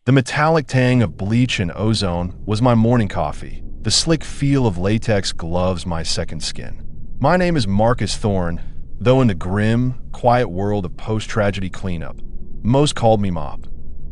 The metallic tang of bleach and ozone was my morning coffee, the slick feel of latex gloves my second skin. My name is Marcus Thorne, though in the grim, quiet world of post-tragedy cleanup, most called me Mop.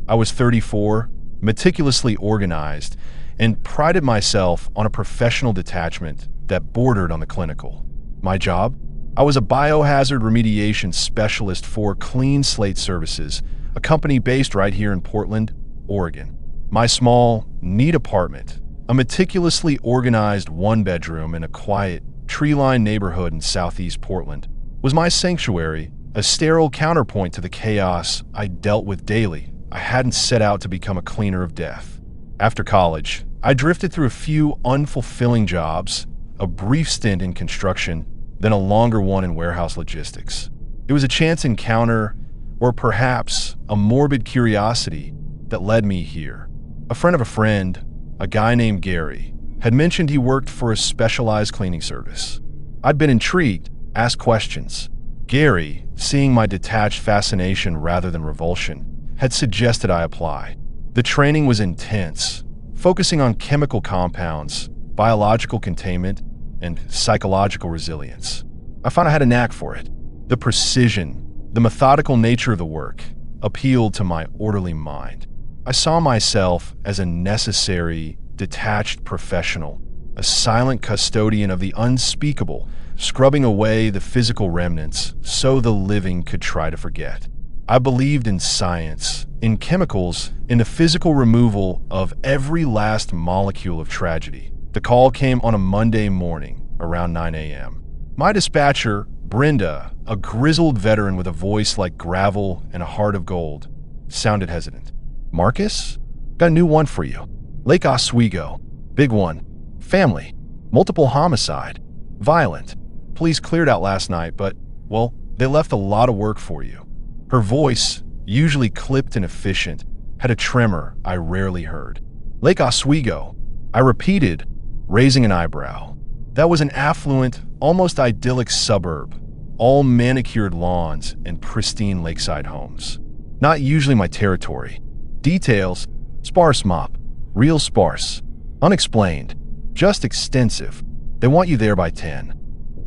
I was 34, meticulously organized, and prided myself on a professional detachment that bordered on the clinical. My job? I was a biohazard remediation specialist for Clean Slate Services, a company based right here in Portland, Oregon. My small, neat apartment, a meticulously organized one-bedroom in a quiet, tree-lined neighborhood in southeast Portland, was my sanctuary, a sterile counterpoint to the chaos I dealt with daily. I hadn't set out to become a cleaner of death. After college, I drifted through a few unfulfilling jobs, a brief stint in construction, then a longer one in warehouse logistics. It was a chance encounter, or perhaps a morbid curiosity, that led me here. A friend of a friend, a guy named Gary, had mentioned he worked for a specialized cleaning service. I'd been intrigued, asked questions. Gary, seeing my detached fascination rather than revulsion, had suggested I apply. The training was intense, focusing on chemical compounds, biological containment, and psychological resilience. I found I had a knack for it. The precision, the methodical nature of the work appealed to my orderly mind. I saw myself as a necessary, detached professional, a silent custodian of the unspeakable, scrubbing away the physical remnants so the living could try to forget. I believed in science, in chemicals, in the physical removal of every last molecule of tragedy. The call came on a Monday morning, around 9 a.m. My dispatcher, Brenda, a grizzled veteran with a voice like gravel and a heart of gold, sounded hesitant. "Marcus? Got a new one for you. Lake Oswego. Big one. Family. Multiple homicide. Violent. Police cleared out last night, but, well, they left a lot of work for you." Her voice, usually clipped and efficient, had a tremor I rarely heard. "Lake Oswego," I repeated, raising an eyebrow. That was an affluent, almost idyllic suburb, all manicured lawns and pristine lakeside homes. Not usually my territory. Details, sparse Mop, real sparse, unexplained, just extensive. They want you there by 10.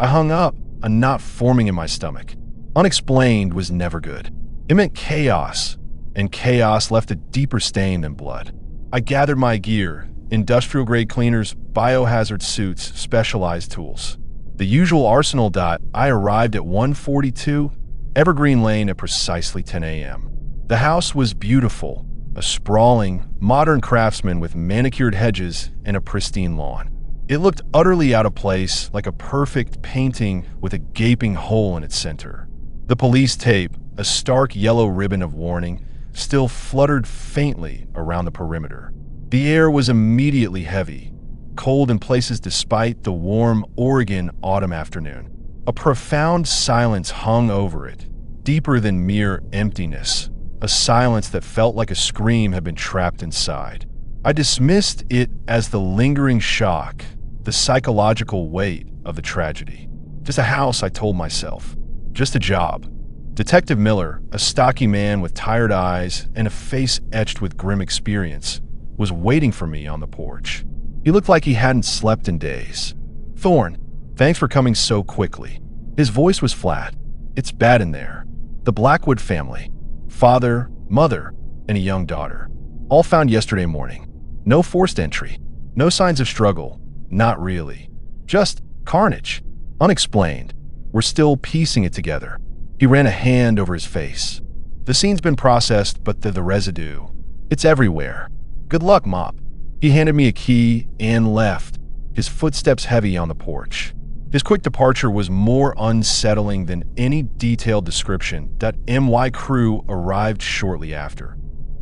I hung up, a knot forming in my stomach. Unexplained was never good. It meant chaos, and chaos left a deeper stain than blood. I gathered my gear, industrial-grade cleaners, biohazard suits, specialized tools. The usual arsenal. I arrived at 142 Evergreen Lane at precisely 10 a.m. The house was beautiful, a sprawling, modern craftsman with manicured hedges and a pristine lawn. It looked utterly out of place, like a perfect painting with a gaping hole in its center. The police tape, a stark yellow ribbon of warning, still fluttered faintly around the perimeter. The air was immediately heavy, cold in places despite the warm Oregon autumn afternoon. A profound silence hung over it, deeper than mere emptiness, a silence that felt like a scream had been trapped inside. I dismissed it as the lingering shock, the psychological weight of the tragedy. Just a house, I told myself. Just a job. Detective Miller, a stocky man with tired eyes and a face etched with grim experience, was waiting for me on the porch. He looked like he hadn't slept in days. "Thorne, thanks for coming so quickly." His voice was flat. "It's bad in there. The Blackwood family, father, mother, and a young daughter, all found yesterday morning. No forced entry. No signs of struggle. Not really. Just carnage. Unexplained. We're still piecing it together." He ran a hand over his face. "The scene's been processed, but the residue, it's everywhere. Good luck, Mop." He handed me a key and left, his footsteps heavy on the porch. His quick departure was more unsettling than any detailed description. That MY crew arrived shortly after.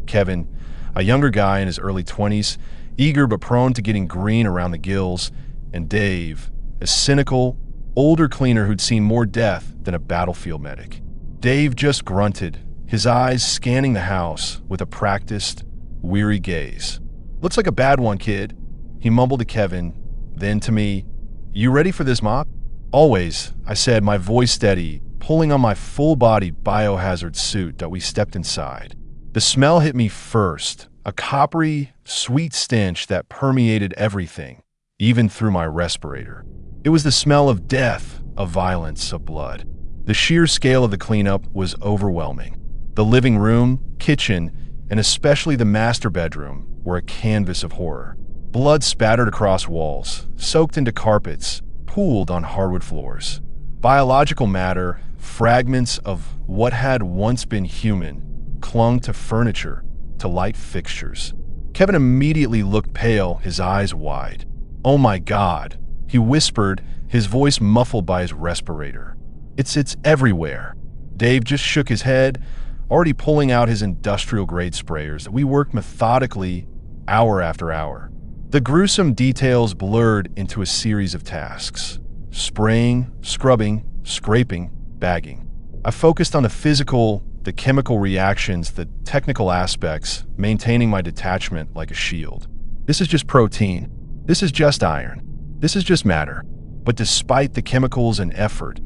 Kevin, a younger guy in his early 20s, eager but prone to getting green around the gills, and Dave, a cynical, older cleaner who'd seen more death than a battlefield medic. Dave just grunted, his eyes scanning the house with a practiced, weary gaze. "Looks like a bad one, kid," he mumbled to Kevin, then to me. "You ready for this, Mop?" "Always," I said, my voice steady, pulling on my full-body biohazard suit that we stepped inside. The smell hit me first, a coppery, sweet stench that permeated everything, even through my respirator. It was the smell of death, of violence, of blood. The sheer scale of the cleanup was overwhelming. The living room, kitchen, and especially the master bedroom were a canvas of horror. Blood spattered across walls, soaked into carpets, pooled on hardwood floors. Biological matter, fragments of what had once been human, clung to furniture, to light fixtures. Kevin immediately looked pale, his eyes wide. "Oh my God," he whispered, his voice muffled by his respirator. It's everywhere." Dave just shook his head, already pulling out his industrial-grade sprayers. We worked methodically, hour after hour. The gruesome details blurred into a series of tasks. Spraying, scrubbing, scraping, bagging. I focused on the physical, the chemical reactions, the technical aspects, maintaining my detachment like a shield. This is just protein. This is just iron. This is just matter. But despite the chemicals and effort,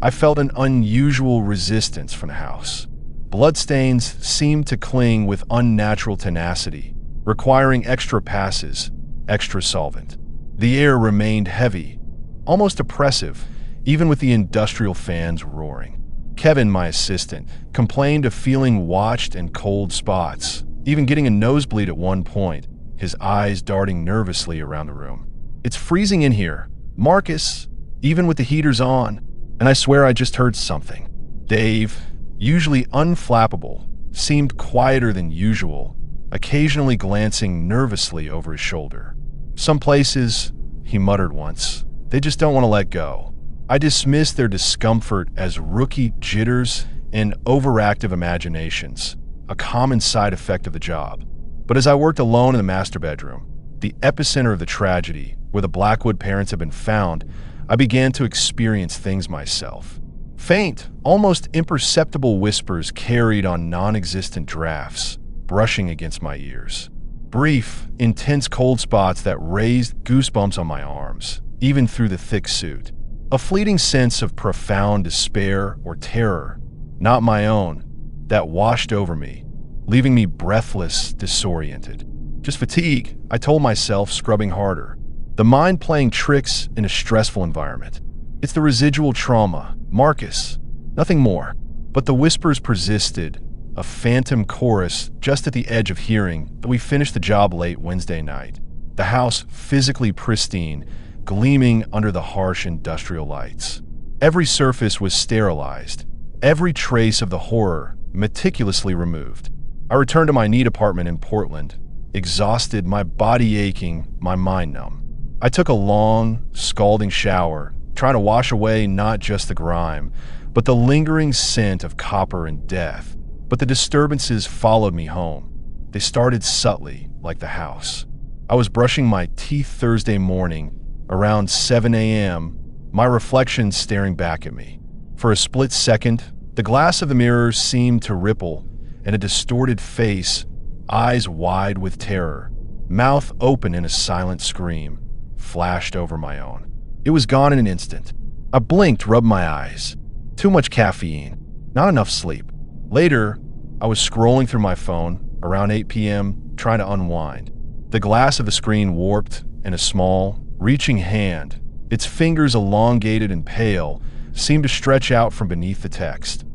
I felt an unusual resistance from the house. Bloodstains seemed to cling with unnatural tenacity, requiring extra passes, extra solvent. The air remained heavy, almost oppressive, even with the industrial fans roaring. Kevin, my assistant, complained of feeling watched and cold spots, even getting a nosebleed at one point, his eyes darting nervously around the room. "It's freezing in here. Marcus, even with the heaters on, and I swear I just heard something." Dave, usually unflappable, seemed quieter than usual, occasionally glancing nervously over his shoulder. "Some places," he muttered once, "they just don't want to let go." I dismissed their discomfort as rookie jitters and overactive imaginations, a common side effect of the job. But as I worked alone in the master bedroom, the epicenter of the tragedy, where the Blackwood parents had been found, I began to experience things myself. Faint, almost imperceptible whispers carried on non-existent drafts, brushing against my ears. Brief, intense cold spots that raised goosebumps on my arms, even through the thick suit. A fleeting sense of profound despair or terror, not my own, that washed over me, leaving me breathless, disoriented. Just fatigue, I told myself, scrubbing harder. The mind playing tricks in a stressful environment. It's the residual trauma, Marcus, nothing more. But the whispers persisted, a phantom chorus just at the edge of hearing, that we finished the job late Wednesday night. The house physically pristine, gleaming under the harsh industrial lights. Every surface was sterilized, every trace of the horror meticulously removed. I returned to my neat apartment in Portland, exhausted, my body aching, my mind numb. I took a long, scalding shower, trying to wash away not just the grime, but the lingering scent of copper and death. But the disturbances followed me home. They started subtly, like the house. I was brushing my teeth Thursday morning, around 7 a.m., my reflection staring back at me. For a split second, the glass of the mirror seemed to ripple, and a distorted face, eyes wide with terror, mouth open in a silent scream, flashed over my own. It was gone in an instant. I blinked, rubbed my eyes. Too much caffeine, not enough sleep. Later, I was scrolling through my phone, around 8 p.m., trying to unwind. The glass of the screen warped, and a small, reaching hand, its fingers elongated and pale, seemed to stretch out from beneath the text,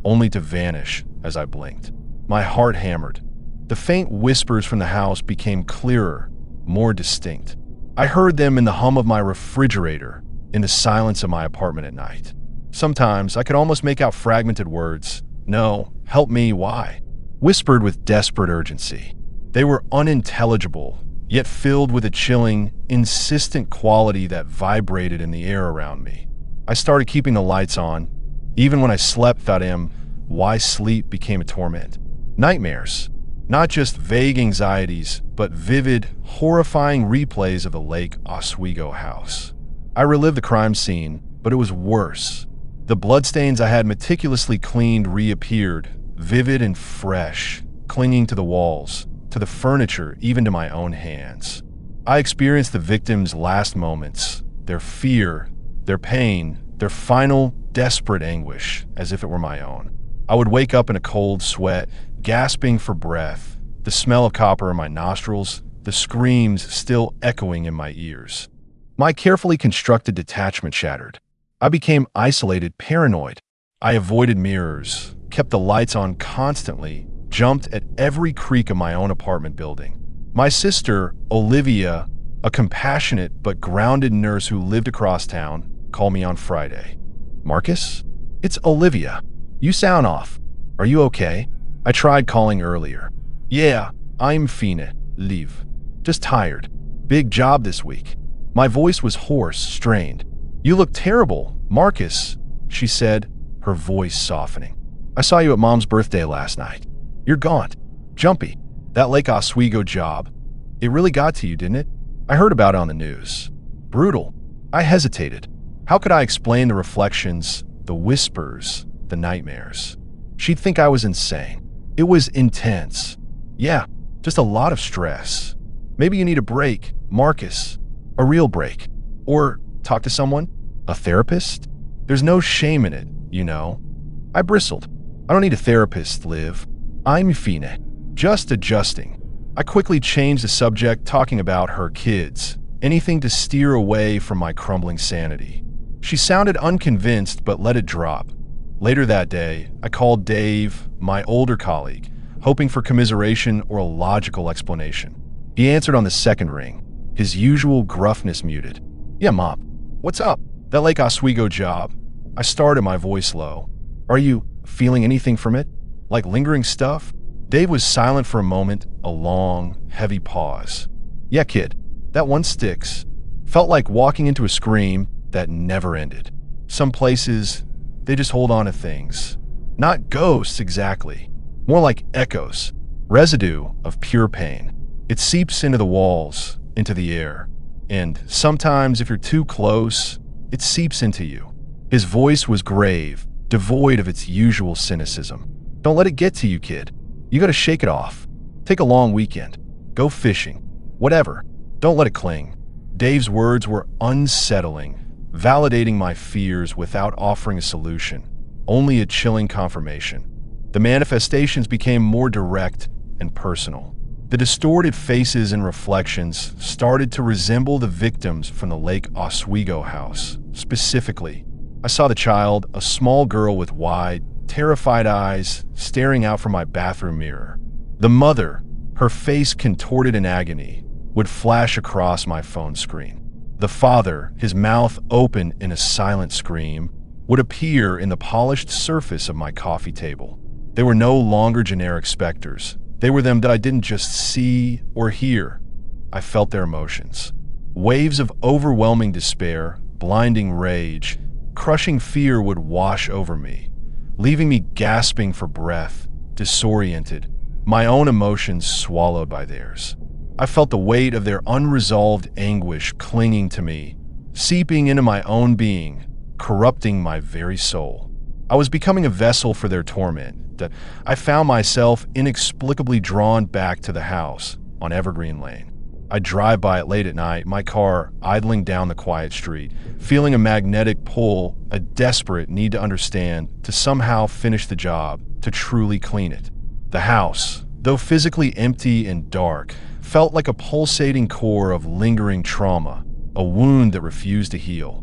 only to vanish as I blinked. My heart hammered. The faint whispers from the house became clearer, more distinct. I heard them in the hum of my refrigerator, in the silence of my apartment at night. Sometimes I could almost make out fragmented words. "No, help me, why?" Whispered with desperate urgency. They were unintelligible, yet filled with a chilling, insistent quality that vibrated in the air around me. I started keeping the lights on. Even when I slept, thought why sleep became a torment. Nightmares. Not just vague anxieties, but vivid, horrifying replays of the Lake Oswego house. I relived the crime scene, but it was worse. The bloodstains I had meticulously cleaned reappeared, vivid and fresh, clinging to the walls, to the furniture, even to my own hands. I experienced the victims' last moments, their fear, their pain, their final, desperate anguish, as if it were my own. I would wake up in a cold sweat, gasping for breath, the smell of copper in my nostrils, the screams still echoing in my ears. My carefully constructed detachment shattered. I became isolated, paranoid. I avoided mirrors, kept the lights on constantly, jumped at every creak of my own apartment building. My sister, Olivia, a compassionate but grounded nurse who lived across town, called me on Friday. "Marcus? It's Olivia. You sound off. Are you okay?" I tried calling earlier. "Yeah, I'm fine. Leave. Just tired. Big job this week." My voice was hoarse, strained. "You look terrible, Marcus," she said, her voice softening. "I saw you at Mom's birthday last night. You're gaunt, jumpy. That Lake Oswego job. It really got to you, didn't it? I heard about it on the news. Brutal." I hesitated. How could I explain the reflections, the whispers, the nightmares? She'd think I was insane. It was intense. Yeah, just a lot of stress. "Maybe you need a break, Marcus. A real break. Or talk to someone? A therapist? There's no shame in it, you know." I bristled. "I don't need a therapist, Liv. I'm fine. Just adjusting." I quickly changed the subject, talking about her kids, anything to steer away from my crumbling sanity. She sounded unconvinced, but let it drop. Later that day, I called Dave, my older colleague, hoping for commiseration or a logical explanation. He answered on the second ring, his usual gruffness muted. "Yeah, Mom. What's up? That Lake Oswego job." I started, my voice low. "Are you feeling anything from it? Like lingering stuff?" Dave was silent for a moment, a long, heavy pause. "Yeah, kid. That one sticks." Felt like walking into a scream that never ended. Some places, they just hold on to things. Not ghosts exactly. More like echoes. Residue of pure pain. It seeps into the walls, into the air. And sometimes, if you're too close, it seeps into you. His voice was grave, devoid of its usual cynicism. "Don't let it get to you, kid. You gotta shake it off. Take a long weekend. Go fishing. Whatever. Don't let it cling." Dave's words were unsettling, validating my fears without offering a solution, only a chilling confirmation. The manifestations became more direct and personal. The distorted faces and reflections started to resemble the victims from the Lake Oswego house. Specifically, I saw the child, a small girl with wide, terrified eyes, staring out from my bathroom mirror. The mother, her face contorted in agony, would flash across my phone screen. The father, his mouth open in a silent scream, would appear in the polished surface of my coffee table. They were no longer generic specters. They were them that I didn't just see or hear. I felt their emotions. Waves of overwhelming despair, blinding rage, crushing fear would wash over me, leaving me gasping for breath, disoriented, my own emotions swallowed by theirs. I felt the weight of their unresolved anguish clinging to me, seeping into my own being, corrupting my very soul. I was becoming a vessel for their torment, that I found myself inexplicably drawn back to the house on Evergreen Lane. I'd drive by it late at night, my car idling down the quiet street, feeling a magnetic pull, a desperate need to understand, to somehow finish the job, to truly clean it. The house, though physically empty and dark, felt like a pulsating core of lingering trauma, a wound that refused to heal.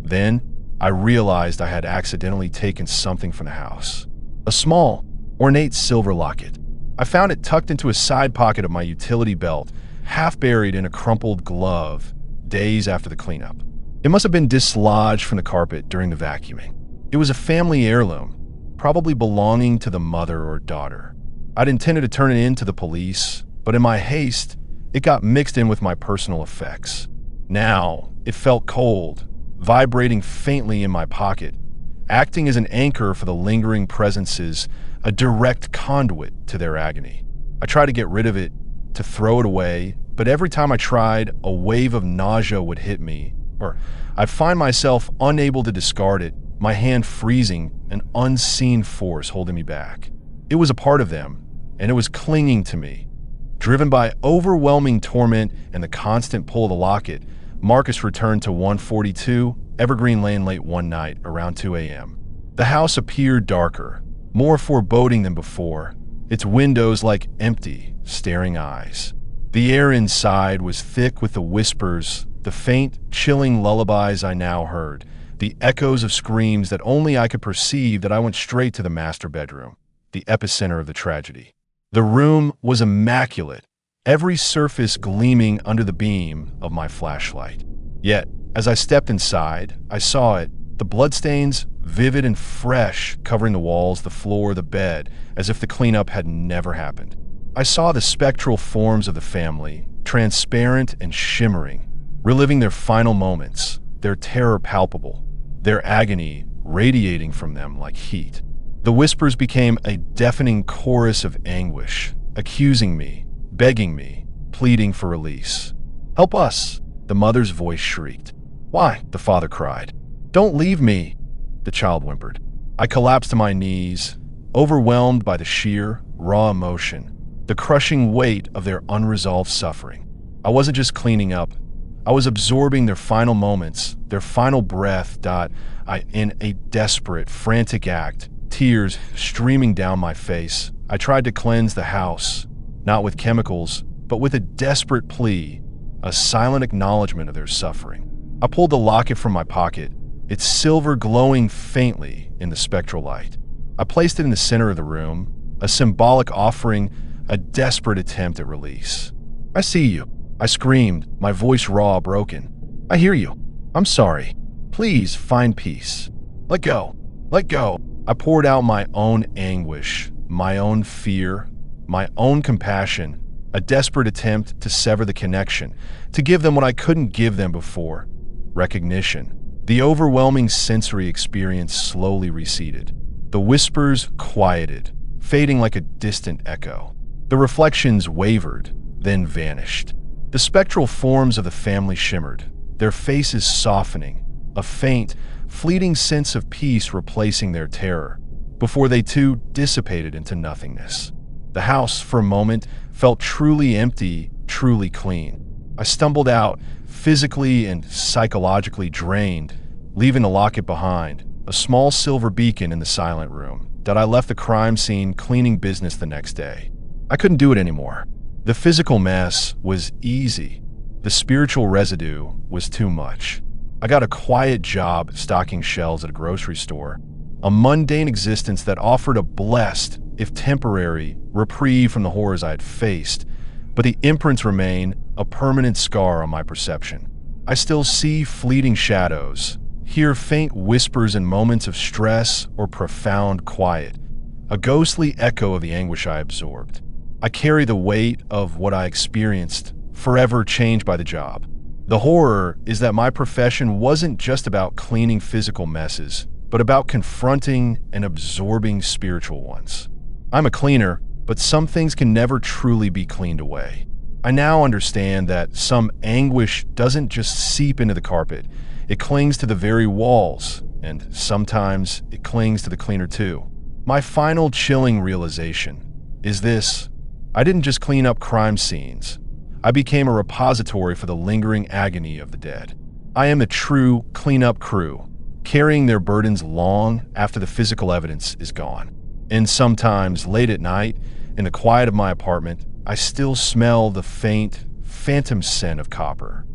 Then, I realized I had accidentally taken something from the house. A small, ornate silver locket. I found it tucked into a side pocket of my utility belt, half buried in a crumpled glove, days after the cleanup. It must have been dislodged from the carpet during the vacuuming. It was a family heirloom, probably belonging to the mother or daughter. I'd intended to turn it in to the police, but in my haste, it got mixed in with my personal effects. Now, it felt cold, vibrating faintly in my pocket, acting as an anchor for the lingering presences, a direct conduit to their agony. I tried to get rid of it, to throw it away, but every time I tried, a wave of nausea would hit me, or I'd find myself unable to discard it, my hand freezing, an unseen force holding me back. It was a part of them, and it was clinging to me. Driven by overwhelming torment and the constant pull of the locket, Marcus returned to 142 Evergreen Lane late one night around 2 a.m. The house appeared darker, more foreboding than before, its windows like empty, staring eyes. The air inside was thick with the whispers, the faint, chilling lullabies I now heard, the echoes of screams that only I could perceive. That I went straight to the master bedroom, the epicenter of the tragedy. The room was immaculate, every surface gleaming under the beam of my flashlight. Yet, as I stepped inside, I saw it, the bloodstains, vivid and fresh, covering the walls, the floor, the bed, as if the cleanup had never happened. I saw the spectral forms of the family, transparent and shimmering, reliving their final moments, their terror palpable, their agony radiating from them like heat. The whispers became a deafening chorus of anguish, accusing me, begging me, pleading for release. "Help us," the mother's voice shrieked. "Why?" the father cried. "Don't leave me," the child whimpered. I collapsed to my knees, overwhelmed by the sheer, raw emotion, the crushing weight of their unresolved suffering. I wasn't just cleaning up. I was absorbing their final moments, their final breath. In a desperate, frantic act, tears streaming down my face, I tried to cleanse the house, not with chemicals, but with a desperate plea, a silent acknowledgement of their suffering. I pulled the locket from my pocket, its silver glowing faintly in the spectral light. I placed it in the center of the room, a symbolic offering, a desperate attempt at release. "I see you," I screamed, my voice raw, broken. "I hear you. I'm sorry. Please find peace. Let go. Let go." I poured out my own anguish, my own fear, my own compassion, a desperate attempt to sever the connection, to give them what I couldn't give them before: recognition. The overwhelming sensory experience slowly receded. The whispers quieted, fading like a distant echo. The reflections wavered, then vanished. The spectral forms of the family shimmered, their faces softening, a faint, fleeting sense of peace replacing their terror, before they too dissipated into nothingness. The house, for a moment, felt truly empty, truly clean. I stumbled out, physically and psychologically drained, leaving the locket behind, a small silver beacon in the silent room, that I left the crime scene cleaning business the next day. I couldn't do it anymore. The physical mess was easy. The spiritual residue was too much. I got a quiet job stocking shelves at a grocery store, a mundane existence that offered a blessed, if temporary, reprieve from the horrors I had faced, but the imprints remain, a permanent scar on my perception. I still see fleeting shadows, hear faint whispers in moments of stress or profound quiet, a ghostly echo of the anguish I absorbed. I carry the weight of what I experienced, forever changed by the job. The horror is that my profession wasn't just about cleaning physical messes, but about confronting and absorbing spiritual ones. I'm a cleaner, but some things can never truly be cleaned away. I now understand that some anguish doesn't just seep into the carpet, it clings to the very walls, and sometimes it clings to the cleaner too. My final chilling realization is this: I didn't just clean up crime scenes. I became a repository for the lingering agony of the dead. I am the true cleanup crew, carrying their burdens long after the physical evidence is gone. And sometimes, late at night, in the quiet of my apartment, I still smell the faint, phantom scent of copper,